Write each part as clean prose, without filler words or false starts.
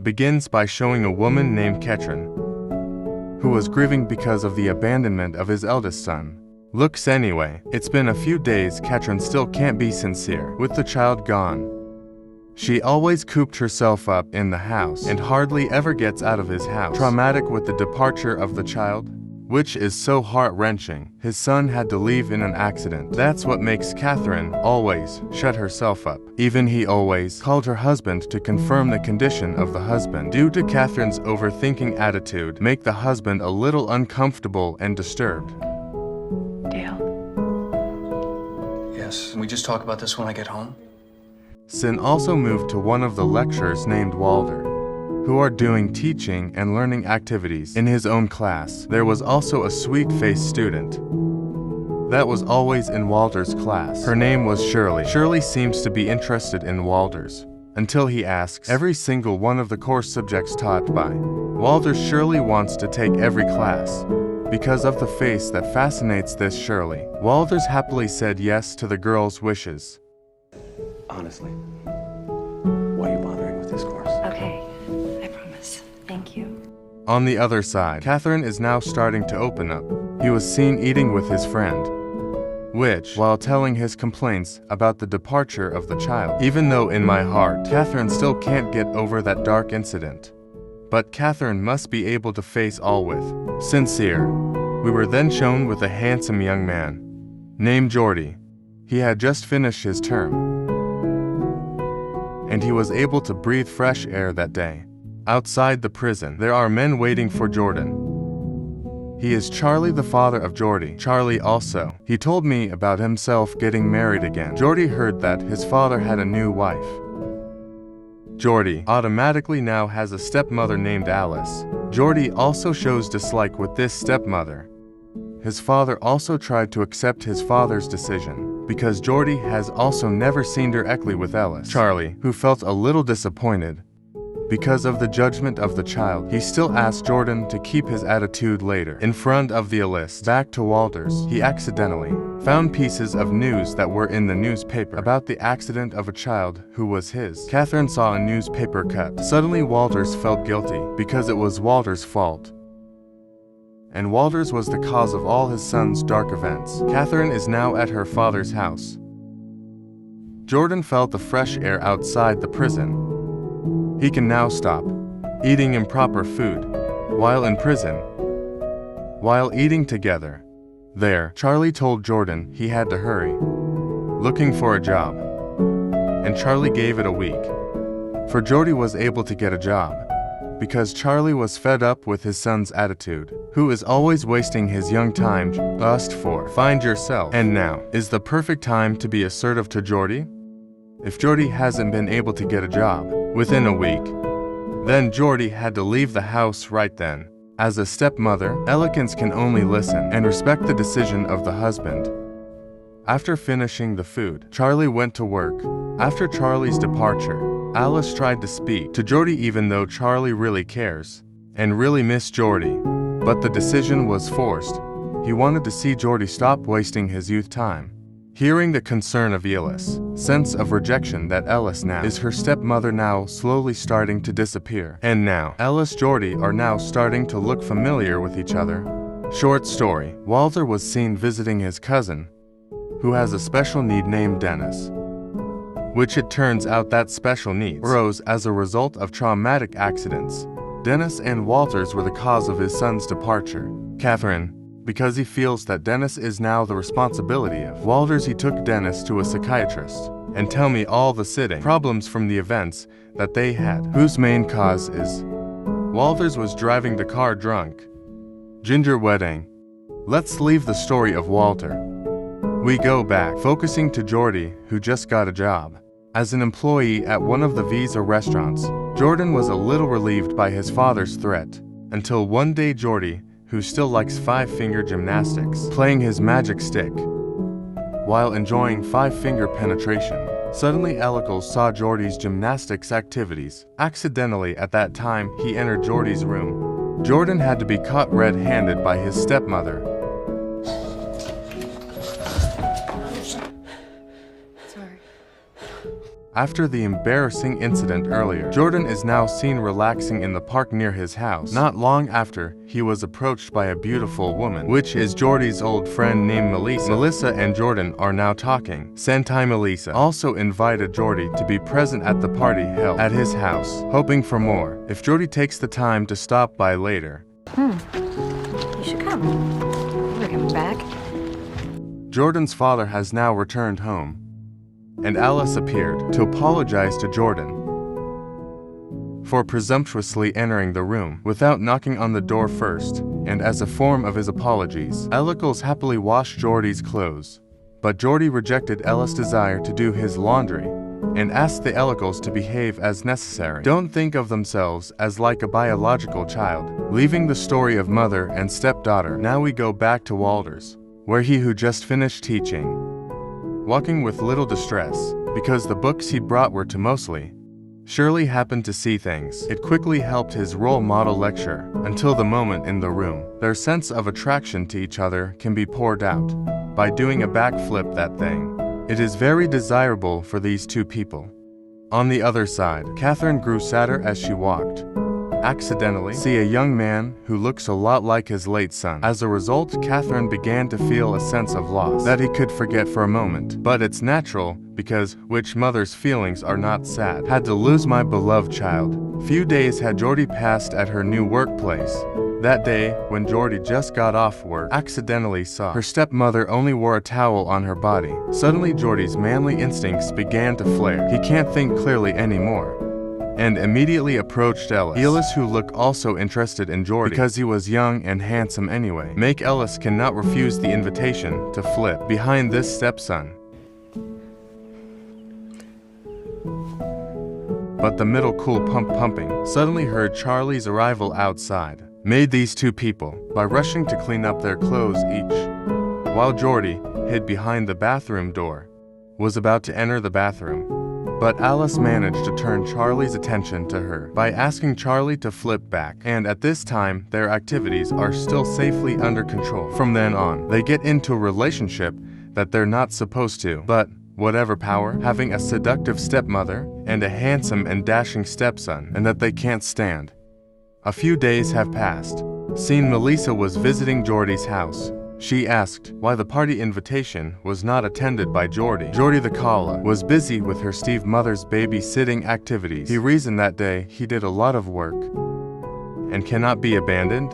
begins by showing a woman named Ketrin, who was grieving because of the abandonment of his eldest son. Looks anyway, it's been a few days. Ketrin still can't be sincere. With the child gone, she always cooped herself up in the house and hardly ever gets out of his house. Traumatic with the departure of the child, which is so heart-wrenching. His son had to leave in an accident. That's what makes Catherine always shut herself up. Even he always called her husband to confirm the condition of the husband. Due to Catherine's overthinking attitude, make the husband a little uncomfortable and disturbed. Dale? Yes, can we just talk about this when I get home? Sin also moved to one of the lecturers named Walter, who are doing teaching and learning activities in his own class. There was also a sweet-faced student that was always in Walter's class. Her name was Shirley. Shirley seems to be interested in Walter's until he asks every single one of the course subjects taught by Walter. Shirley wants to take every class because of the face that fascinates this Shirley. Walters happily said yes to the girl's wishes. Honestly, why are you bothering with this course? Okay. Thank you. On the other side, Catherine is now starting to open up. He was seen eating with his friend, which, while telling his complaints about the departure of the child, even though in my heart, Catherine still can't get over that dark incident. But Catherine must be able to face all with sincere. We were then shown with a handsome young man named Jordy. He had just finished his term, and he was able to breathe fresh air that day. Outside the prison, there are men waiting for Jordan. He is Charlie, the father of Jordy. Charlie also. He told me about himself getting married again. Jordy heard that his father had a new wife. Jordy automatically now has a stepmother named Alice. Jordy also shows dislike with this stepmother. His father also tried to accept his father's decision, because Jordy has also never seen directly with Alice. Charlie, who felt a little disappointed because of the judgment of the child, he still asked Jordan to keep his attitude later. In front of the Alice, back to Walters, he accidentally found pieces of news that were in the newspaper about the accident of a child who was his. Catherine saw a newspaper cut. Suddenly Walters felt guilty because it was Walters' fault, and Walters was the cause of all his son's dark events. Catherine is now at her father's house. Jordan felt the fresh air outside the prison. He can now stop eating improper food while in prison, while eating together. There, Charlie told Jordan he had to hurry, looking for a job, and Charlie gave it a week. For Jordy was able to get a job, because Charlie was fed up with his son's attitude, who is always wasting his young time. Lust for find yourself. And now is the perfect time to be assertive to Jordy. If Jordy hasn't been able to get a job within a week, then Jordy had to leave the house right then. As a stepmother, elegance can only listen and respect the decision of the husband. After finishing the food, Charlie went to work. After Charlie's departure, Alice tried to speak to Jordy even though Charlie really cares and really missed Jordy, but the decision was forced. He wanted to see Jordy stop wasting his youth time. Hearing the concern of Alice, sense of rejection that Alice now is her stepmother now slowly starting to disappear. And now, Alice Jordy are now starting to look familiar with each other. Short story, Walter was seen visiting his cousin, who has a special need named Dennis, which it turns out that special needs arose as a result of traumatic accidents. Dennis and Walters were the cause of his son's departure. Catherine, because he feels that Dennis is now the responsibility of Walters, he took Dennis to a psychiatrist and tell me all the sitting problems from the events that they had, whose main cause is Walters was driving the car drunk. Ginger wedding. Let's leave the story of Walter. We go back, focusing to Jordy, who just got a job as an employee at one of the Visa restaurants. Jordan was a little relieved by his father's threat, until one day Jordy, who still likes five-finger gymnastics, playing his magic stick while enjoying five-finger penetration. Suddenly Elicles saw Jordy's gymnastics activities. Accidentally at that time, he entered Jordy's room. Jordan had to be caught red-handed by his stepmother. Sorry. After the embarrassing incident earlier, Jordan is now seen relaxing in the park near his house. Not long after, he was approached by a beautiful woman, which is Jordy's old friend named Melissa. Melissa and Jordan are now talking. Sentai Melissa also invited Jordy to be present at the party held at his house, hoping for more if Jordy takes the time to stop by later. You should come. We're coming back. Jordan's father has now returned home, and Alice appeared to apologize to Jordan for presumptuously entering the room without knocking on the door first, and as a form of his apologies, Alice happily washed Jordy's clothes. But Jordy rejected Ella's desire to do his laundry and asked the Ellicles to behave as necessary. Don't think of themselves as like a biological child. Leaving the story of mother and stepdaughter, now we go back to Walter's, where he who just finished teaching, walking with little distress, because the books he brought were to mostly surely happened to see things. It quickly helped his role model lecture until the moment in the room. Their sense of attraction to each other can be poured out by doing a backflip that thing. It is very desirable for these two people. On the other side, Catherine grew sadder as she walked. Accidentally see a young man who looks a lot like his late son. As a result, Catherine began to feel a sense of loss that he could forget for a moment. But it's natural, because which mother's feelings are not sad? Had to lose my beloved child. Few days had Jordy passed at her new workplace. That day, when Jordy just got off work, accidentally saw her stepmother only wore a towel on her body. Suddenly, Jordy's manly instincts began to flare. He can't think clearly anymore, and immediately approached Ellis, who looked also interested in Jordy because he was young and handsome anyway. Make Ellis cannot refuse the invitation to flip behind this stepson. But the middle cool pumping suddenly heard Charlie's arrival outside, made these two people by rushing to clean up their clothes each, while Jordy, hid behind the bathroom door, was about to enter the bathroom. But Alice managed to turn Charlie's attention to her by asking Charlie to flip back, and at this time, their activities are still safely under control. From then on, they get into a relationship that they're not supposed to, but whatever power, having a seductive stepmother and a handsome and dashing stepson, and that they can't stand. A few days have passed. Scene Melissa was visiting Jordy's house. She asked why the party invitation was not attended by Jordy. Jordy the Kala was busy with her stepmother's babysitting activities. He reasoned that day he did a lot of work and cannot be abandoned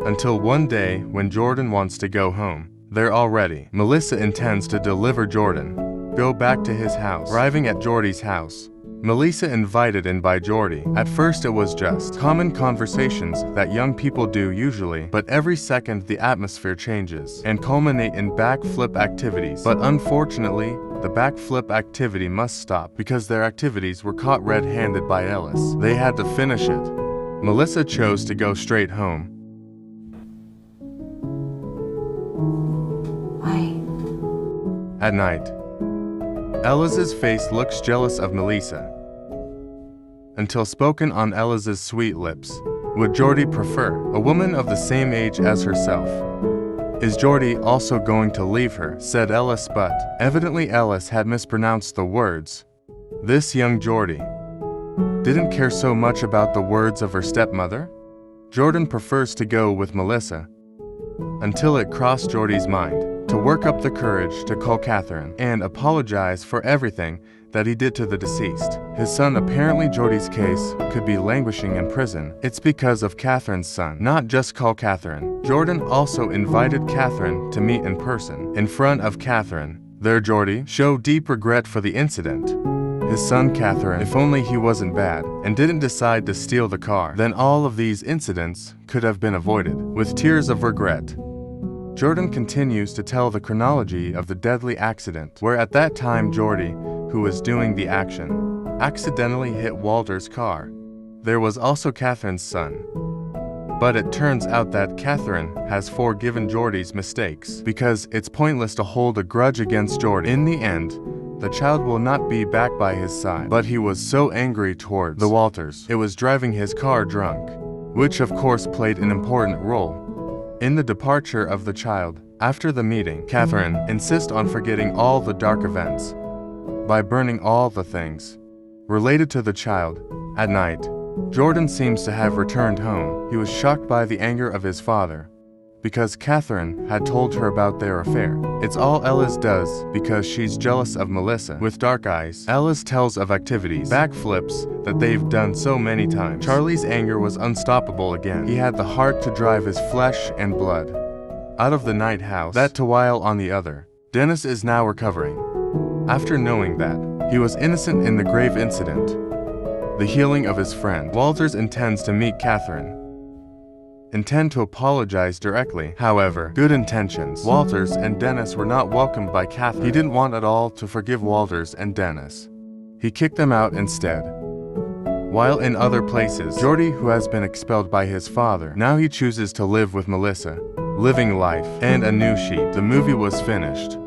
until one day when Jordan wants to go home. They're all ready. Melissa intends to deliver Jordan, go back to his house. Arriving at Jordy's house, Melissa invited in by Jordy. At first it was just common conversations that young people do usually, but every second the atmosphere changes and culminate in backflip activities. But unfortunately, the backflip activity must stop because their activities were caught red-handed by Ellis. They had to finish it. Melissa chose to go straight home. Why? At night, Ellis's face looks jealous of Melissa, until spoken on Ellis's sweet lips. Would Jordy prefer a woman of the same age as herself? Is Jordy also going to leave her? Said Ellis, but evidently Ellis had mispronounced the words. This young Jordy didn't care so much about the words of her stepmother. Jordan prefers to go with Melissa, until it crossed Jordy's mind to work up the courage to call Catherine and apologize for everything that he did to the deceased. His son, apparently Jordy's case, could be languishing in prison. It's because of Catherine's son, not just call Catherine. Jordan also invited Catherine to meet in person. In front of Catherine, there Jordy showed deep regret for the incident. His son Catherine, if only he wasn't bad and didn't decide to steal the car, then all of these incidents could have been avoided. With tears of regret, Jordan continues to tell the chronology of the deadly accident, where at that time Jordy, who was doing the action, accidentally hit Walter's car. There was also Catherine's son. But it turns out that Catherine has forgiven Jordy's mistakes, because it's pointless to hold a grudge against Jordy. In the end, the child will not be back by his side, but he was so angry towards the Walters. It was driving his car drunk, which of course played an important role in the departure of the child. After the meeting, Catherine insists on forgetting all the dark events by burning all the things related to the child. At night, Jordan seems to have returned home. He was shocked by the anger of his father, because Catherine had told her about their affair. It's all Ellis does because she's jealous of Melissa. With dark eyes, Ellis tells of activities, backflips, that they've done so many times. Charlie's anger was unstoppable again. He had the heart to drive his flesh and blood out of the night house, that to while on the other. Dennis is now recovering. After knowing that he was innocent in the grave incident, the healing of his friend, Walters intends to meet Catherine, intend to apologize directly. However, good intentions. Walters and Dennis were not welcomed by Catherine. He didn't want at all to forgive Walters and Dennis. He kicked them out instead. While in other places, Jordy, who has been expelled by his father, now he chooses to live with Melissa, living life, and a new sheep. The movie was finished.